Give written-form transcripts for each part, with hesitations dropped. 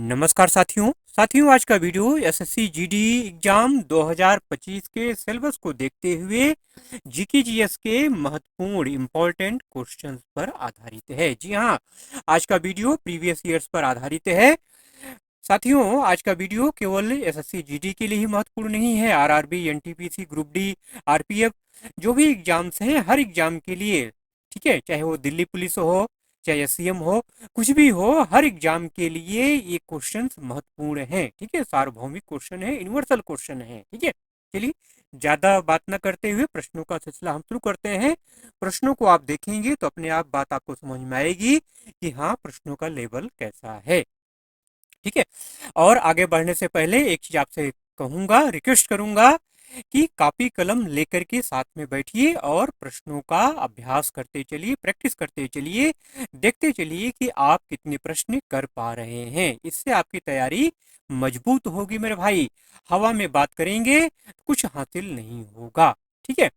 नमस्कार साथियों आज का वीडियो एसएससी जीडी एग्जाम 2025 के सिलेबस को देखते हुए जीके जीएस के महत्वपूर्ण इंपॉर्टेंट क्वेश्चंस पर आधारित है। जी हाँ, आज का वीडियो प्रीवियस ईयर्स पर आधारित है। साथियों, आज का वीडियो केवल एसएससी जीडी के लिए ही महत्वपूर्ण नहीं है। RRB, NTPC, group D, RPF जो भी एग्जाम्स हैं, हर एग्जाम के लिए, ठीक है, चाहे वो दिल्ली पुलिस हो, चाहे एससीएम हो, कुछ भी हो, हर एग्जाम के लिए ये क्वेश्चंस महत्वपूर्ण हैं। ठीक है, सार्वभौमिक क्वेश्चन है, यूनिवर्सल क्वेश्चन है। ठीक है, चलिए ज्यादा बात न करते हुए प्रश्नों का सिलसिला हम शुरू करते हैं। प्रश्नों को आप देखेंगे तो अपने आप बात आपको समझ में आएगी कि हाँ, प्रश्नों का लेवल कैसा है। ठीक है, और आगे बढ़ने से पहले एक चीज आपसे कहूंगा, रिक्वेस्ट करूंगा कि कॉपी कलम लेकर के साथ में बैठिए और प्रश्नों का अभ्यास करते चलिए, प्रैक्टिस करते चलिए, देखते चलिए कि आप कितने प्रश्न कर पा रहे हैं। इससे आपकी तैयारी मजबूत होगी मेरे भाई। हवा में बात करेंगे तो कुछ हासिल नहीं होगा। ठीक है,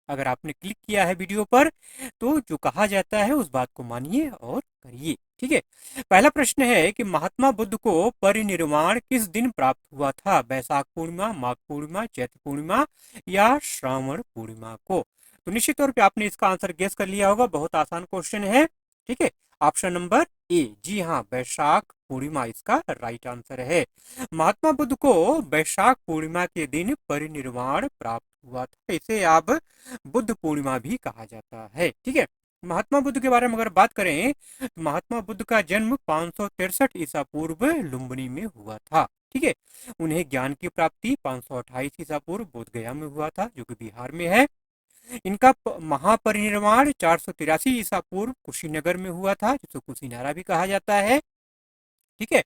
अगर आपने क्लिक किया है वीडियो पर तो जो कहा जाता है उस बात को मानिए और करिए। ठीक है, पहला प्रश्न है कि महात्मा बुद्ध को परिनिर्वाण किस दिन प्राप्त हुआ था? बैसाख पूर्णिमा, माघ पूर्णिमा, चैत्र पूर्णिमा या श्रावण पूर्णिमा को? तो निश्चित तौर पे आपने इसका आंसर गेस कर लिया होगा। बहुत आसान क्वेश्चन है। ठीक है, ऑप्शन नंबर ए, जी हाँ, बैसाख पूर्णिमा इसका राइट आंसर है। महात्मा बुद्ध को बैसाख पूर्णिमा के दिन परिनिर्वाण प्राप्त हुआ था। इसे अब बुद्ध पूर्णिमा भी कहा जाता है। ठीक है, महात्मा बुद्ध के बारे में अगर बात करें, महात्मा बुद्ध का जन्म 563 ईसा पूर्व लुम्बिनी में हुआ था। ठीक है, उन्हें ज्ञान की प्राप्ति 528 ईसा पूर्व बोध गया में हुआ था, जो कि बिहार में है। इनका महापरिनिर्वाण 483 ईसा पूर्व कुशीनगर में हुआ था, जिसे कुशीनारा भी कहा जाता है। ठीक है,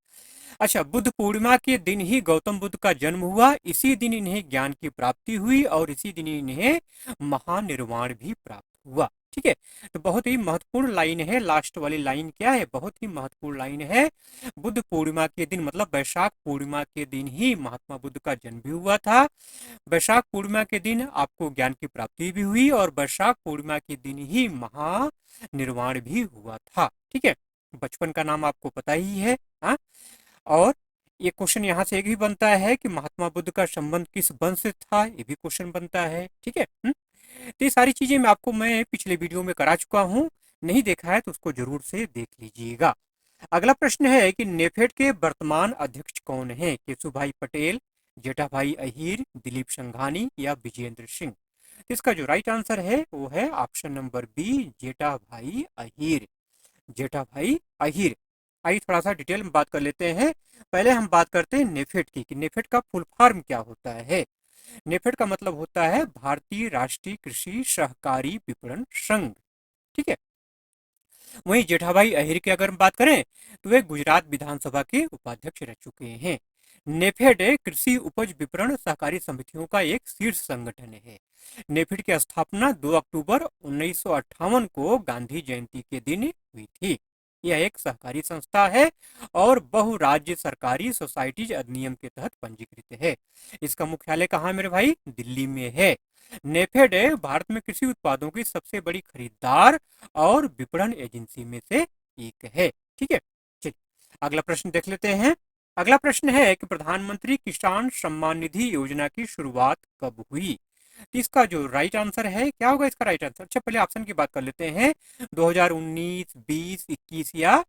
अच्छा, बुद्ध पूर्णिमा के दिन ही गौतम बुद्ध का जन्म हुआ, इसी दिन इन्हें ज्ञान की प्राप्ति हुई और इसी दिन इन्हें महानिर्वाण भी प्राप्त हुआ। ठीक है, तो बहुत ही महत्वपूर्ण लाइन है। लास्ट वाली लाइन क्या है? बहुत ही महत्वपूर्ण लाइन है। बुद्ध पूर्णिमा के दिन मतलब बैसाख पूर्णिमा के दिन ही महात्मा बुद्ध का जन्म भी हुआ था। बैसाख पूर्णिमा के दिन आपको ज्ञान की प्राप्ति भी हुई और बैसाख पूर्णिमा के दिन ही महानिर्वाण भी हुआ था। ठीक है, बचपन का नाम आपको पता ही है। हाँ, और ये क्वेश्चन यहाँ से एक भी बनता है कि महात्मा बुद्ध का संबंध किस वंश से था, ये भी क्वेश्चन बनता है। ठीक है, तो ये सारी चीजें मैं पिछले वीडियो में करा चुका हूँ। नहीं देखा है तो उसको जरूर से देख लीजिएगा। अगला प्रश्न है कि नेफेड के वर्तमान अध्यक्ष कौन है? केशुभाई पटेल, जेठाभाई अहीर, दिलीप संघानी या विजेंद्र सिंह? इसका जो राइट आंसर है वो है option number B, Jethabhai Ahir. Jethabhai Ahir. आइए थोड़ा सा डिटेल में बात कर लेते हैं। पहले हम बात करते हैं नेफेड की, कि नेफेड का फुल फॉर्म क्या होता है। नेफेड का मतलब होता है भारतीय राष्ट्रीय कृषि सहकारी विपणन संघ। ठीक है, वहीं जेठाभाई अहीर की अगर हम बात करें तो वे गुजरात विधानसभा के उपाध्यक्ष रह चुके हैं। नेफेड कृषि उपज विपणन सहकारी समितियों का एक शीर्ष संगठन है। नेफेड की स्थापना 2 अक्टूबर 1958 को गांधी जयंती के दिन हुई थी। यह एक सहकारी संस्था है और बहुराज्य सरकारी सोसाइटीज अधिनियम के तहत पंजीकृत है। इसका मुख्यालय कहाँ है मेरे भाई? दिल्ली में है। नेफेड भारत में कृषि उत्पादों की सबसे बड़ी खरीदार और विपणन एजेंसी में से एक है। ठीक है, चलिए अगला प्रश्न देख लेते हैं। अगला प्रश्न है कि प्रधानमंत्री किसान सम्मान निधि योजना की शुरुआत कब हुई? तो इसका जो राइट आंसर है, क्या होगा इसका राइट आंसर? अच्छा, पहले ऑप्शन की बात कर लेते हैं। 2019, 20, 21 या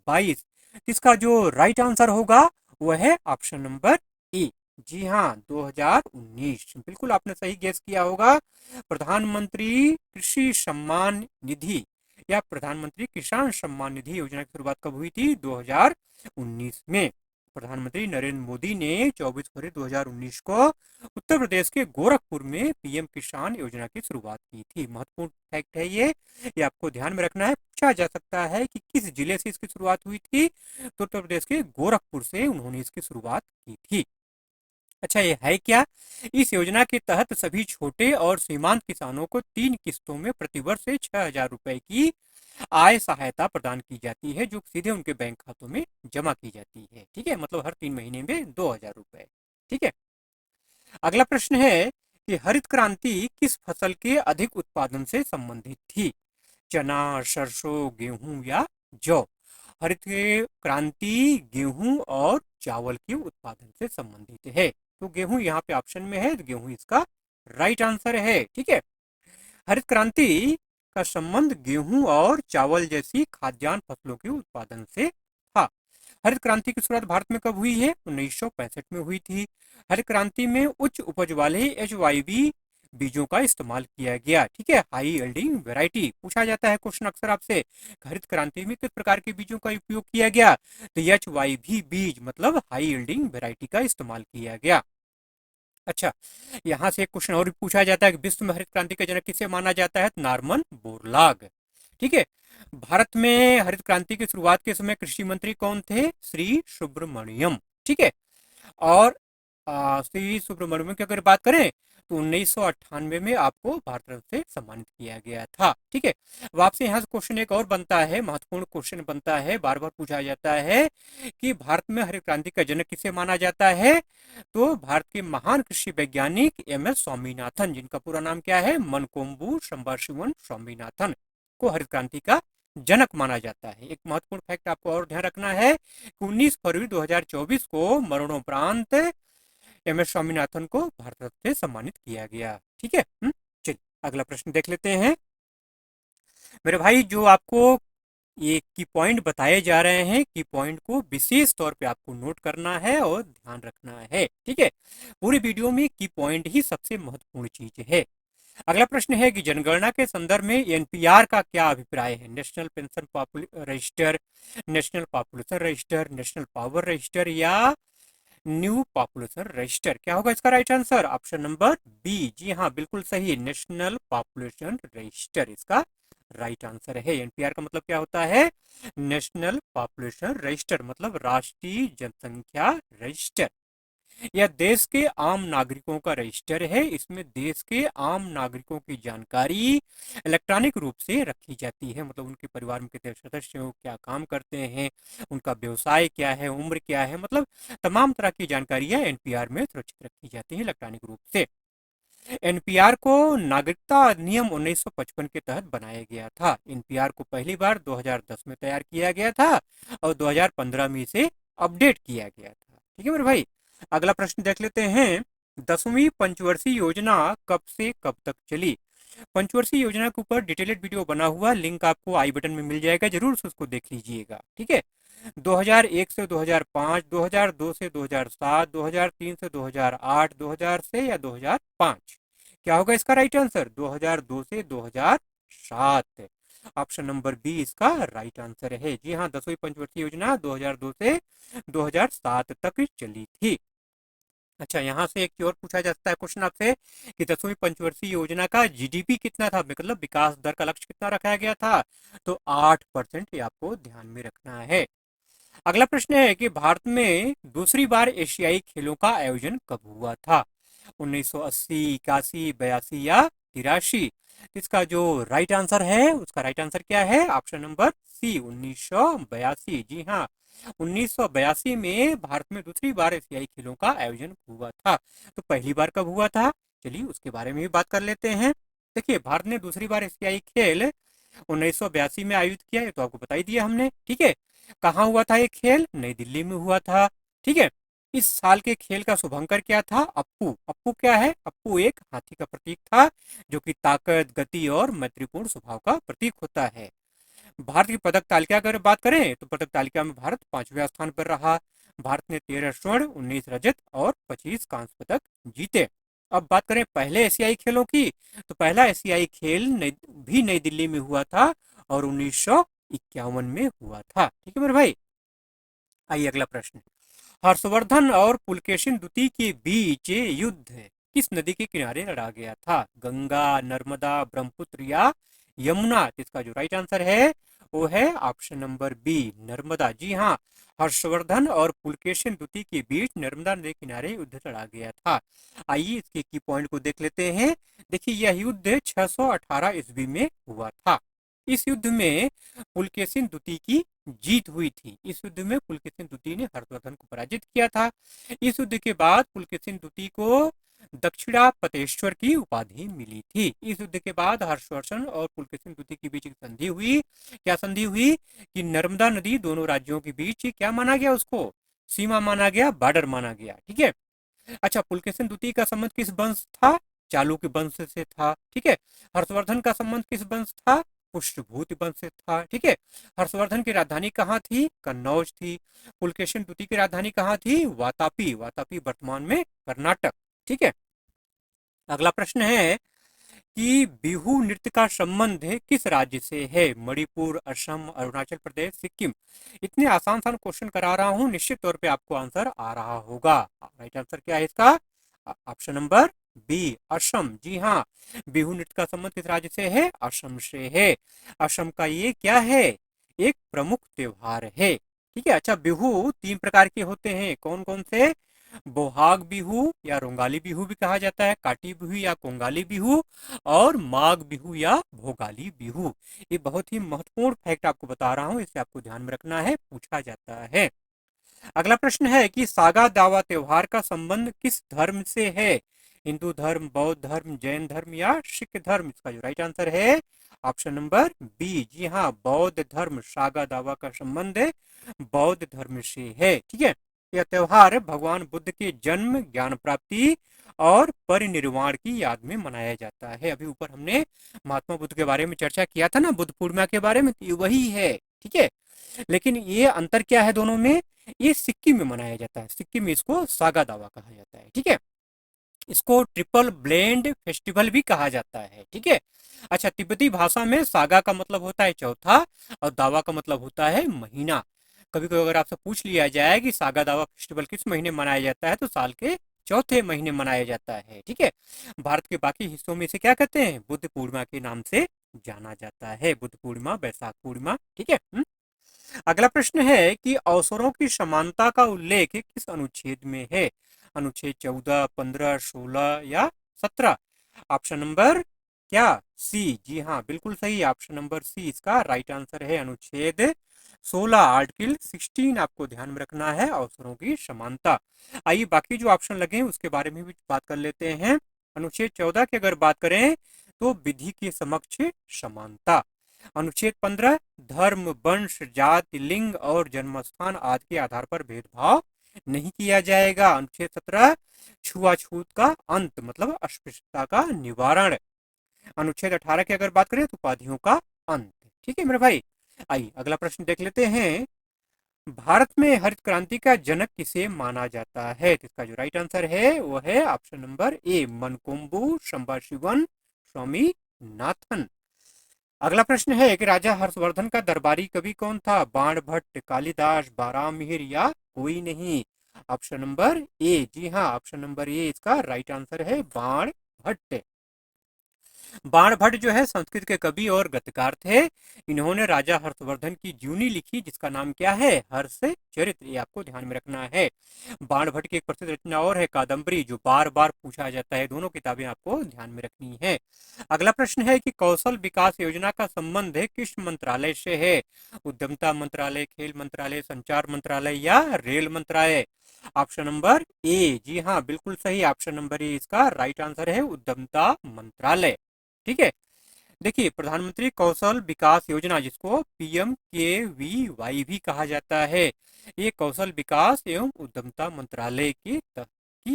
22? इसका जो राइट आंसर होगा वह है ऑप्शन नंबर ए। जी हाँ, 2019। बिल्कुल आपने सही गेस किया होगा। प्रधानमंत्री कृषि सम्मान निधि या प्रधानमंत्री किसान सम्मान निधि योजना की शुरुआत कब हुई थी? 2019 में। प्रधानमंत्री नरेंद्र मोदी ने 24 फरवरी 2019 को उत्तर प्रदेश के गोरखपुर में पीएम किसान योजना की शुरुआत की थी। महत्वपूर्ण फैक्ट है ये आपको ध्यान में रखना है। पूछा जा सकता है कि किस जिले से इसकी शुरुआत हुई थी, तो उत्तर प्रदेश के गोरखपुर से उन्होंने इसकी शुरुआत की थी। अच्छा, ये है क्या? इस योजना के तहत सभी छोटे और सीमांत किसानों को 3 किस्तों में प्रतिवर्ष 6,000 रुपए की आय सहायता प्रदान की जाती है, जो सीधे उनके बैंक खातों में जमा की जाती है। ठीक है, मतलब हर 3 महीने में 2,000 रुपए। ठीक है, अगला प्रश्न है कि हरित क्रांति किस फसल के अधिक उत्पादन से संबंधित थी? चना, सरसों, गेहूं या जौ? हरित क्रांति गेहूं और चावल के उत्पादन से संबंधित है। तो गेहूं यहाँ पे ऑप्शन में है, तो गेहूं इसका राइट आंसर है। ठीक है, हरित क्रांति का संबंध गेहूं और चावल जैसी खाद्यान्न फसलों के उत्पादन से था। हरित क्रांति की शुरुआत भारत में कब हुई है? 1965 में हुई थी। हरित क्रांति में उच्च उपज वाले HYV बीजों का इस्तेमाल किया गया। ठीक है, हाई यील्डिंग वैरायटी पूछा जाता है क्वेश्चन अक्सर आपसे, हरित क्रांति में किस प्रकार के बीजों का उपयोग किया गया? तो HYV बीज मतलब हाई यील्डिंग वैरायटी का इस्तेमाल किया गया। अच्छा, यहाँ से एक क्वेश्चन और भी पूछा जाता है कि विश्व में हरित क्रांति का जनक किसे माना जाता है? Norman Borlaug. ठीक है, भारत में हरित क्रांति की शुरुआत के समय कृषि मंत्री कौन थे? श्री सुब्रमण्यम। ठीक है, और श्री सुब्रमण्यम की अगर बात करें तो 1998 में आपको भारत रत्न से सम्मानित किया गया था। ठीक है, अब आपसे यहाँ से क्वेश्चन एक और बनता है, महत्वपूर्ण क्वेश्चन बनता है, बार बार पूछा जाता है कि भारत में हरित क्रांति का जनक किसे माना जाता है? तो भारत के महान कृषि वैज्ञानिक MS स्वामीनाथन, जिनका पूरा नाम क्या है? मनकोम्बू संबाशिवन स्वामीनाथन, को हरित क्रांति का जनक माना जाता है। एक महत्वपूर्ण फैक्ट आपको और ध्यान रखना है कि 19 फरवरी 2024 को मरणोपरांत MS स्वामीनाथन को भारत रत्न से सम्मानित किया गया। ठीक है, चलिए अगला प्रश्न देख लेते हैं। मेरे भाई, जो आपको ये की पॉइंट बताए जा रहे हैं, की पॉइंट को विशेष तौर पे आपको नोट करना है और ध्यान रखना है। ठीक है, पूरी वीडियो में की पॉइंट ही सबसे महत्वपूर्ण चीज है। अगला प्रश्न है कि जनगणना के संदर्भ में NPR का क्या अभिप्राय है? National pension register, national population register, national power register या न्यू पॉपुलेशन रजिस्टर? क्या होगा इसका right answer? Option number B. जी हाँ, बिल्कुल सही, नेशनल पॉपुलेशन रजिस्टर इसका राइट आंसर है। NPR का मतलब क्या होता है? नेशनल पॉपुलेशन रजिस्टर, मतलब राष्ट्रीय जनसंख्या रजिस्टर। यह देश के आम नागरिकों का रजिस्टर है। इसमें देश के आम नागरिकों की जानकारी इलेक्ट्रॉनिक रूप से रखी जाती है, मतलब उनके परिवार में कितने सदस्य हो, क्या काम करते हैं, उनका व्यवसाय क्या है, उम्र क्या है, मतलब तमाम तरह की जानकारियां NPR में सुरक्षित रखी जाती है इलेक्ट्रॉनिक रूप से। NPR को नागरिकता अधिनियम 1955 के तहत बनाया गया था। NPR को पहली बार 2010 में तैयार किया गया था और 2015 में इसे अपडेट किया गया था। ठीक है मेरे भाई, अगला प्रश्न देख लेते हैं। 10वीं पंचवर्षीय योजना कब से कब तक चली? पंचवर्षीय योजना के ऊपर डिटेलेड वीडियो बना हुआ, लिंक आपको आई बटन में मिल जाएगा, जरूर से उसको देख लीजिएगा। ठीक है, 2001 से 2005, 2002 से 2007, 2003 से 2008, 2000 से या 2005? क्या होगा इसका राइट आंसर? 2002 से 2007। ऑप्शन नंबर बी इसका राइट आंसर है। जी हाँ, 10वीं पंचवर्षीय योजना 2002 से 2007 तक चली थी। अच्छा, यहाँ से एक और पूछा जा सकता है क्वेश्चन आपसे कि 10वीं पंचवर्षीय योजना का GDP कितना था, मतलब विकास दर का लक्ष्य कितना रखा गया था? तो 8%, ये आपको ध्यान में रखना है। अगला प्रश्न है कि भारत में दूसरी बार एशियाई खेलों का आयोजन कब हुआ था? 1980, 81, 82 या 83? इसका जो राइट आंसर है, उसका राइट आंसर क्या है? Option number C, 1982। जी हाँ, 1982 में भारत में दूसरी बार एशियाई खेलों का आयोजन हुआ था। तो पहली बार कब हुआ था? चलिए उसके बारे में भी बात कर लेते हैं। देखिए, भारत ने दूसरी बार एशियाई खेल 1982 में आयोजित किया, ये तो आपको बता ही दिया हमने। ठीक है, कहाँ हुआ था ये खेल? नई दिल्ली में हुआ था। ठीक है, इस साल के खेल का शुभंकर क्या था? अप्पू। अप्पू क्या है? अप्पू एक हाथी का प्रतीक था, जो कि ताकत, गति और मैत्रीपूर्ण स्वभाव का प्रतीक होता है। भारत की पदक तालिका अगर बात करें तो पदक तालिका में भारत 5वें स्थान पर रहा। भारत ने 13 स्वर्ण, 19 रजत और 25 कांस्य पदक जीते। अब बात करें पहले एशियाई खेलों की, तो पहला एशियाई खेल भी नई दिल्ली में हुआ था और 1951 में हुआ था। ठीक है मेरे भाई, आइए अगला प्रश्न। हर्षवर्धन और पुलकेशिन द्वितीय के बीच युद्ध किस नदी के किनारे लड़ा गया था? गंगा, नर्मदा, ब्रह्मपुत्र या यमुना? इसका जो राइट आंसर है वो है ऑप्शन नंबर बी, नर्मदा। जी हाँ, हर्षवर्धन और पुलकेशिन द्वितीय के बीच नर्मदा नदी किनारे युद्ध लड़ा गया था। आइए इसके की पॉइंट को देख लेते हैं। देखिए, यह युद्ध 618 ईस्वी में हुआ था। इस युद्ध में पुलकेशिन द्वितीय की जीत हुई थी। इस युद्ध में पुलकेशिन द्वितीय ने हर्षवर्धन को पराजित किया था। इस युद्ध के बाद पुलकेशिन द्वितीय को दक्षिणापतेश्वर की उपाधि मिली थी। इस युद्ध के बाद हर्षवर्धन और पुलकेशिन द्वितीय के बीच एक संधि हुई। क्या संधि हुई कि नर्मदा नदी दोनों राज्यों के बीच क्या माना गया, उसको सीमा माना गया, बॉर्डर माना गया। ठीक है। अच्छा, पुलकेशिन द्वितीय का संबंध किस वंश था? चालुक्य वंश से था। ठीक है। हर्षवर्धन का संबंध किस वंश था? पुष्यभूति वंश से था। ठीक है। हर्षवर्धन की राजधानी कहाँ थी? कन्नौज थी। पुलकेशिन द्वितीय की राजधानी कहाँ थी? वातापी। वातापी वर्तमान में कर्नाटक। ठीक है। अगला प्रश्न है कि बिहू नृत्य का संबंध किस राज्य से है? मणिपुर, असम, अरुणाचल प्रदेश, सिक्किम। इतने आसान आसान क्वेश्चन करा रहा हूं, निश्चित तौर पे आपको आंसर आ रहा होगा। राइट आंसर क्या है इसका? Option number B, Assam. जी हाँ, बिहू नृत्य का संबंध किस राज्य से है? असम से है। असम का ये क्या है? एक प्रमुख त्योहार है। ठीक है। अच्छा, बिहू 3 प्रकार के होते हैं, कौन कौन से? बोहाग बिहू या रोंगाली बिहू भी कहा जाता है, काटी बिहू या कोंगाली बिहू, और माघ बिहू या भोगाली बिहू। ये बहुत ही महत्वपूर्ण फैक्ट आपको बता रहा हूं, इसे आपको ध्यान में रखना है, पूछा जाता है। अगला प्रश्न है कि सागा दावा त्योहार का संबंध किस धर्म से है? हिंदू धर्म, बौद्ध धर्म, जैन धर्म या सिख धर्म? इसका जो राइट आंसर है ऑप्शन नंबर बी। जी हाँ, बौद्ध धर्म। सागा दावा का संबंध बौद्ध धर्म से है। ठीक है। यह त्योहार भगवान बुद्ध के जन्म, ज्ञान प्राप्ति और परिनिर्वाण की याद में मनाया जाता है। अभी ऊपर हमने महात्मा बुद्ध के बारे में चर्चा किया था ना, बुद्ध पूर्णिमा के बारे में, तो वही है। ठीक है। लेकिन ये अंतर क्या है दोनों में? ये सिक्किम में मनाया जाता है, सिक्किम में इसको सागा दावा कहा जाता है। ठीक है। इसको ट्रिपल ब्लेंड फेस्टिवल भी कहा जाता है। ठीक है। अच्छा, तिब्बती भाषा में सागा का मतलब होता है चौथा और दावा का मतलब होता है महीना। कभी कभी अगर आपसे पूछ लिया जाए कि सागा दावा फेस्टिवल किस महीने मनाया जाता है, तो साल के चौथे महीने मनाया जाता है। ठीक है। भारत के बाकी हिस्सों में इसे क्या कहते हैं? बुद्ध पूर्णिमा के नाम से जाना जाता है, बुद्ध पूर्णिमा, बैसाख पूर्णिमा। ठीक है। अगला प्रश्न है कि अवसरों की समानता का उल्लेख किस अनुच्छेद में है? अनुच्छेद 14, 15, 16 या 17? ऑप्शन नंबर क्या? सी। जी हाँ, बिल्कुल सही, ऑप्शन नंबर सी इसका राइट आंसर है। अनुच्छेद 16, आर्टिकल 16 आपको ध्यान में रखना है, अवसरों की समानता। आइए बाकी जो ऑप्शन लगे हैं उसके बारे में भी बात कर लेते हैं। अनुच्छेद 14 की अगर बात करें तो विधि के समक्ष समानता। अनुच्छेद 15, धर्म, वंश, जाति, लिंग और जन्मस्थान आदि के आधार पर भेदभाव नहीं किया जाएगा। अनुच्छेद 17, छुआछूत का अंत, मतलब अस्पृश्यता का निवारण। अनुच्छेद 18 की अगर बात करें तो उपाधियों का अंत। ठीक है मेरे भाई। आइए अगला प्रश्न देख लेते हैं। भारत में हरित क्रांति का जनक किसे माना जाता है? तो इसका जो राइट आंसर है वो है ऑप्शन नंबर ए, मनकोम्बू संबाशिवन स्वामीनाथन। अगला प्रश्न है कि राजा हर्षवर्धन का दरबारी कवि कौन था? बाणभट्ट, कालिदास, बारामिहिर या कोई नहीं? Option number A. जी हाँ, ऑप्शन नंबर ए इसका राइट आंसर है, बाणभट्ट। बाणभट्ट जो है संस्कृत के कवि और गद्यकार थे। इन्होंने राजा हर्षवर्धन की जीवनी लिखी जिसका नाम क्या है? हर्ष चरित्र। ये आपको ध्यान में रखना है। बाणभट्ट की एक प्रसिद्ध रचना और है कादम्बरी, जो बार बार पूछा जाता है। दोनों किताबें आपको ध्यान में रखनी है। अगला प्रश्न है कि कौशल विकास योजना का संबंध किस मंत्रालय से है? उद्यमता मंत्रालय, खेल मंत्रालय, संचार मंत्रालय या रेल मंत्रालय? Option number A. जी हाँ, बिल्कुल सही, ऑप्शन नंबर ए इसका राइट आंसर है, उद्यमता मंत्रालय। ठीक है। देखिए, प्रधानमंत्री कौशल विकास योजना, जिसको PMKVY भी कहा जाता है, ये कौशल विकास एवं उद्यमता मंत्रालय की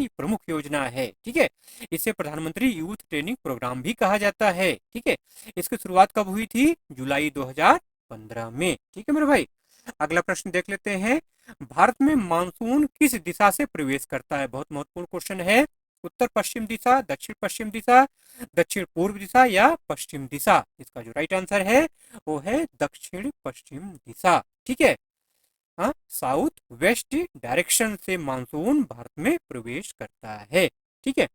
प्रमुख योजना है। ठीक है। इसे प्रधानमंत्री यूथ ट्रेनिंग प्रोग्राम भी कहा जाता है। ठीक है। इसकी शुरुआत कब हुई थी? जुलाई 2015 में। ठीक है मेरे भाई। अगला प्रश्न देख लेते हैं। भारत में मानसून किस दिशा से प्रवेश करता है? बहुत महत्वपूर्ण क्वेश्चन है। उत्तर पश्चिम दिशा, दक्षिण पश्चिम दिशा, दक्षिण पूर्व दिशा या पश्चिम दिशा? इसका जो राइट आंसर है वो है दक्षिण पश्चिम दिशा। ठीक है। हाँ, साउथ वेस्ट डायरेक्शन से मानसून भारत में प्रवेश करता है। ठीक है।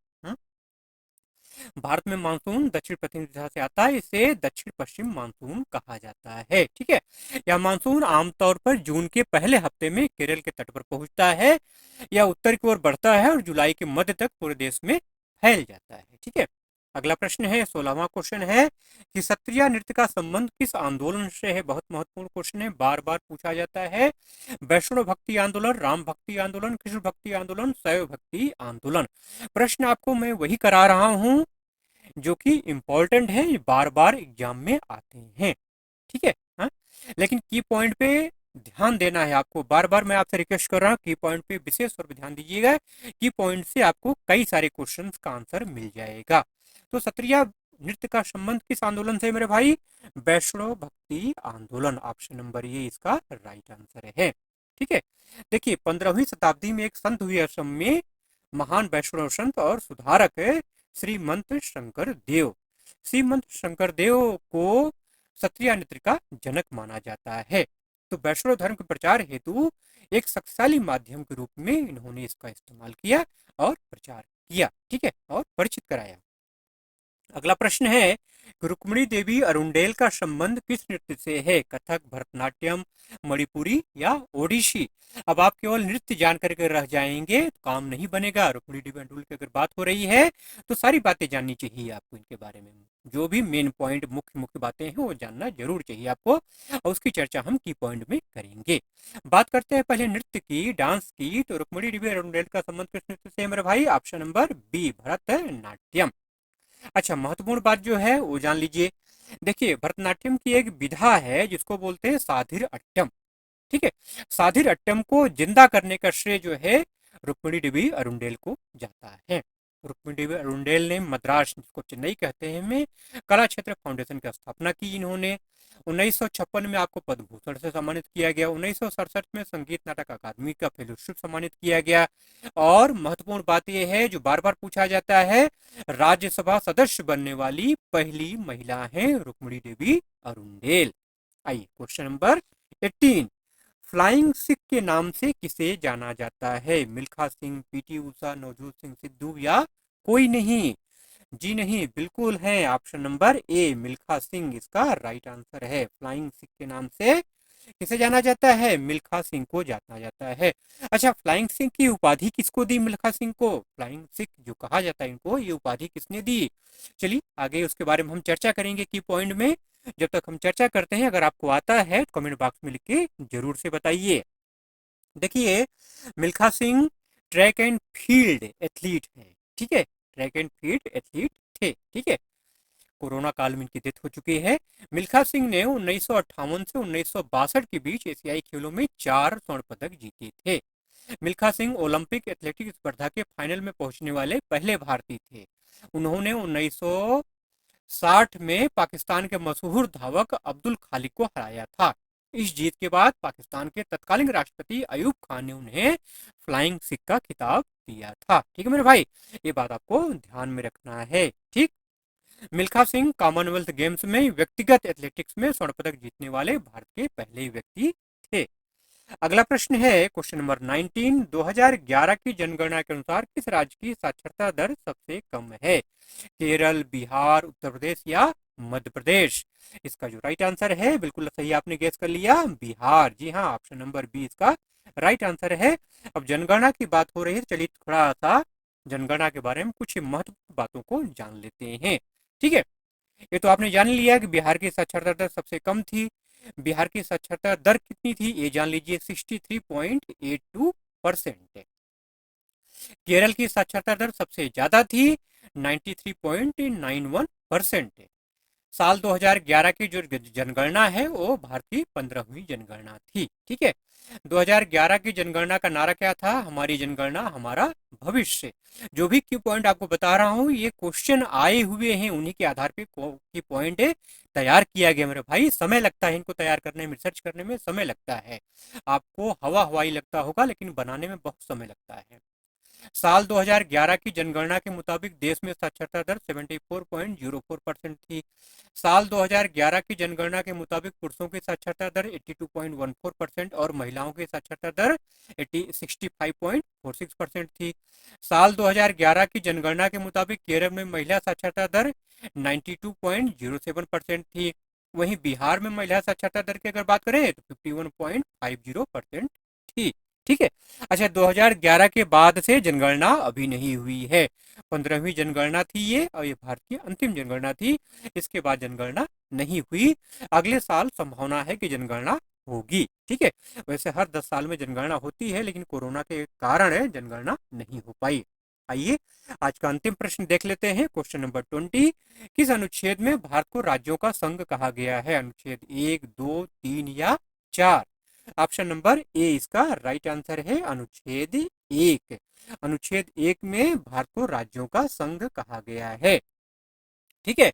भारत में मानसून दक्षिण पश्चिम दिशा से आता है, इसे दक्षिण पश्चिम मानसून कहा जाता है। ठीक है। यह मानसून आमतौर पर जून के पहले हफ्ते में केरल के तट पर पहुंचता है। यह उत्तर की ओर बढ़ता है और जुलाई के मध्य तक पूरे देश में फैल जाता है। ठीक है। अगला प्रश्न है 16वां क्वेश्चन है कि सत्रिया नृत्य का संबंध किस आंदोलन से है। बहुत महत्वपूर्ण क्वेश्चन है, बार बार पूछा जाता है। वैष्णव भक्ति आंदोलन, राम भक्ति आंदोलन, कृष्ण भक्ति आंदोलन, शैव भक्ति आंदोलन। प्रश्न आपको मैं वही करा रहा हूं जो कि इंपॉर्टेंट है, बार बार एग्जाम में आते हैं, ठीक है। हाँ, लेकिन की पॉइंट पे ध्यान देना है आपको। बार बार मैं आपसे रिक्वेस्ट कर रहा हूँ की पॉइंट पे विशेष तौर पर ध्यान दीजिएगा। की पॉइंट से आपको कई सारे क्वेश्चंस का आंसर मिल जाएगा। तो सत्रिया नृत्य का संबंध किस आंदोलन से मेरे भाई? वैष्णव भक्ति आंदोलन। ऑप्शन नंबर ये इसका राइट आंसर है, ठीक है। देखिए 15वीं शताब्दी में एक संत हुए असम में, महान वैष्णव संत और सुधारक है श्रीमंत शंकर देव। श्रीमंत शंकर देव को सत्रिया नृत्य का जनक माना जाता है। तो वैष्णव धर्म के प्रचार हेतु एक शक्तिशाली माध्यम के रूप में इन्होंने इसका इस्तेमाल किया और प्रचार किया, ठीक है, और परिचित कराया। अगला प्रश्न है रुक्मिणी देवी अरुंडेल का संबंध किस नृत्य से है? कथक, भरतनाट्यम, मणिपुरी या ओडिसी? अब आप केवल नृत्य जान करके रह जाएंगे तो काम नहीं बनेगा। रुक्मिणी देवी अरुंडेल की अगर बात हो रही है तो सारी बातें जाननी चाहिए आपको इनके बारे में। जो भी मेन पॉइंट, मुख्य मुख्य बातें हैं वो जानना जरूर चाहिए आपको, और उसकी चर्चा हम की पॉइंट में करेंगे। बात करते हैं पहले नृत्य की, डांस की। तो रुक्मिणी देवी अरुंडेल का संबंध किस नृत्य से है मेरे भाई? Option number B, Bharatanatyam. अच्छा, महत्वपूर्ण बात जो है वो जान लीजिए। देखिए भरतनाट्यम की एक विधा है जिसको बोलते हैं साधिर अट्टम, ठीक है। साधिर अट्टम को जिंदा करने का श्रेय जो है रुक्मिणी देवी अरुंडेल को जाता है। रुक्मिणी देवी अरुंडेल ने मद्रास, जिसको चेन्नई कहते हैं, में कला क्षेत्र फाउंडेशन की स्थापना की इन्होंने। 1956 में आपको पद्म भूषण से सम्मानित किया गया। 1967 में संगीत नाटक अकादमी का फेलोशिप सम्मानित किया गया। और महत्वपूर्ण बात यह है जो बार बार पूछा जाता है, राज्यसभा सदस्य बनने वाली पहली महिला है रुक्मिणी देवी अरुंडेल। आइए क्वेश्चन नंबर 18, फ्लाइंग सिख के नाम से किसे जाना जाता है? मिल्खा सिंह, पीटी उषा, नवजोत सिंह सिद्धू या कोई नहीं? जी नहीं, बिल्कुल है option number A, Milkha Singh इसका राइट आंसर है। फ्लाइंग सिख के नाम से किसे जाना जाता है? मिल्खा सिंह को जाना जाता है। अच्छा, फ्लाइंग सिंह की उपाधि किसको दी? मिल्खा सिंह को फ्लाइंग सिख जो कहा जाता है इनको, ये उपाधि किसने दी? चलिए आगे उसके बारे में हम चर्चा करेंगे की पॉइंट में। जब तक हम चर्चा करते हैं, अगर आपको आता है तो कमेंट बॉक्स में लिख के जरूर से बताइए। देखिए Milkha Singh track and field athlete है, ठीक है, ट्रैक एंड फील्ड एथलीट थे, ठीक है। कोरोना काल में इनकी डेथ हो चुकी है। मिल्खा सिंह ने 1958 से 1962 के बीच एशियाई खेलों में 4 स्वर्ण पदक जीते थे। मिल्खा सिंह ओलंपिक एथलेटिक्स स्पर्धा के फाइनल में पहुंचने वाले पहले भारतीय थे। उन्होंने 1960 में पाकिस्तान के मशहूर धावक अब्दुल खालिक को हराया था। इस जीत के बाद पाकिस्तान के तत्कालीन राष्ट्रपति अयूब खान ने उन्हें फ्लाइंग सिख का खिताब दिया था, ठीक है मेरे भाई, ये बात आपको ध्यान में रखना है, ठीक। मिल्खा सिंह कॉमनवेल्थ गेम्स में व्यक्तिगत एथलेटिक्स में स्वर्ण पदक जीतने वाले भारत के पहले व्यक्ति थे। अगला प्रश्न है क्वेश्चन नंबर 19, 2011 की जनगणना के अनुसार किस राज्य की साक्षरता दर सबसे कम है? केरल, बिहार, उत्तर प्रदेश या मध्य प्रदेश? इसका जो राइट आंसर है, बिल्कुल सही आपने गेस कर लिया, बिहार। जी हाँ, ऑप्शन नंबर बी इसका राइट आंसर है। अब जनगणना की बात हो रही है, चलिए थोड़ा सा जनगणना के बारे में कुछ महत्वपूर्ण बातों को जान लेते हैं, ठीक है। ये तो आपने जान लिया कि बिहार की साक्षरता दर सबसे कम थी। बिहार की साक्षरता दर कितनी थी ये जान लीजिए, 63.82%। केरल की साक्षरता दर सबसे ज्यादा थी, 93.91%। साल 2011 की जो जनगणना है वो भारत की 15वीं जनगणना थी, ठीक है। 2011 की जनगणना का नारा क्या था? हमारी जनगणना हमारा भविष्य। जो भी की पॉइंट आपको बता रहा हूँ ये क्वेश्चन आए हुए हैं, उन्हीं के आधार पे की पॉइंट तैयार किया गया मेरे भाई। समय लगता है इनको तैयार करने में, रिसर्च करने में समय लगता है। आपको हवाई लगता होगा लेकिन बनाने में बहुत समय लगता है। साल 2011 की जनगणना के मुताबिक देश में साक्षरता दर 74.04% थी। साल 2011 की जनगणना के मुताबिक पुरुषों की साक्षरता दर 82.14% और महिलाओं की साक्षरता दर 65.46% थी। साल 2011 की जनगणना के मुताबिक केरल में महिला साक्षरता दर 92.07% थी। वहीं बिहार में महिला साक्षरता दर की अगर बात करें तो 51.50% थी, ठीक है। अच्छा, 2011 के बाद से जनगणना अभी नहीं हुई है। 15वीं जनगणना थी ये, और ये भारत की अंतिम जनगणना थी। इसके बाद जनगणना नहीं हुई। अगले साल संभावना है कि जनगणना होगी। ठीक है। वैसे हर 10 साल में जनगणना होती है, लेकिन कोरोना के कारण जनगणना नहीं हो पाई। आइए आज का अंतिम प्रश्न देख लेते हैं। Question number 20। किस अनुच्छेद में भारत को राज्यों का संघ कहा गया है? अनुच्छेद 1, 2, 3 या 4? ऑप्शन नंबर ए इसका राइट आंसर है, अनुच्छेद 1। अनुच्छेद 1 में भारत को राज्यों का संघ कहा गया है। ठीक है।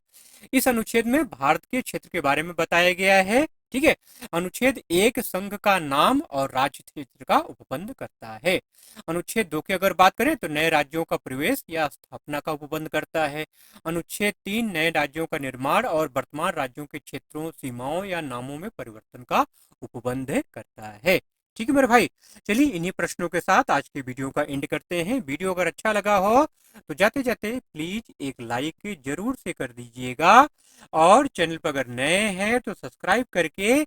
इस अनुच्छेद में भारत के क्षेत्र के बारे में बताया गया है। ठीक है। अनुच्छेद 1 संघ का नाम और राज्य क्षेत्र का उपबंध करता है। अनुच्छेद 2 की अगर बात करें तो नए राज्यों का प्रवेश या स्थापना का उपबंध करता है। अनुच्छेद 3 नए राज्यों का निर्माण और वर्तमान राज्यों के क्षेत्रों, सीमाओं या नामों में परिवर्तन का उपबंध करता है। ठीक है मेरे भाई, चलिए इन्हीं प्रश्नों के साथ आज की वीडियो का एंड करते हैं। वीडियो अगर अच्छा लगा हो तो जाते जाते प्लीज एक लाइक जरूर से कर दीजिएगा, और चैनल पर अगर नए हैं तो सब्सक्राइब करके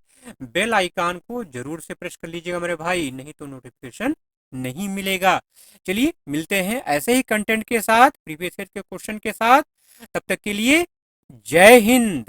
बेल आइकन को जरूर से प्रेस कर लीजिएगा मेरे भाई, नहीं तो नोटिफिकेशन नहीं मिलेगा। चलिए मिलते हैं ऐसे ही कंटेंट के साथ, प्रीवियस ईयर के क्वेश्चन के साथ। तब तक के लिए जय हिंद।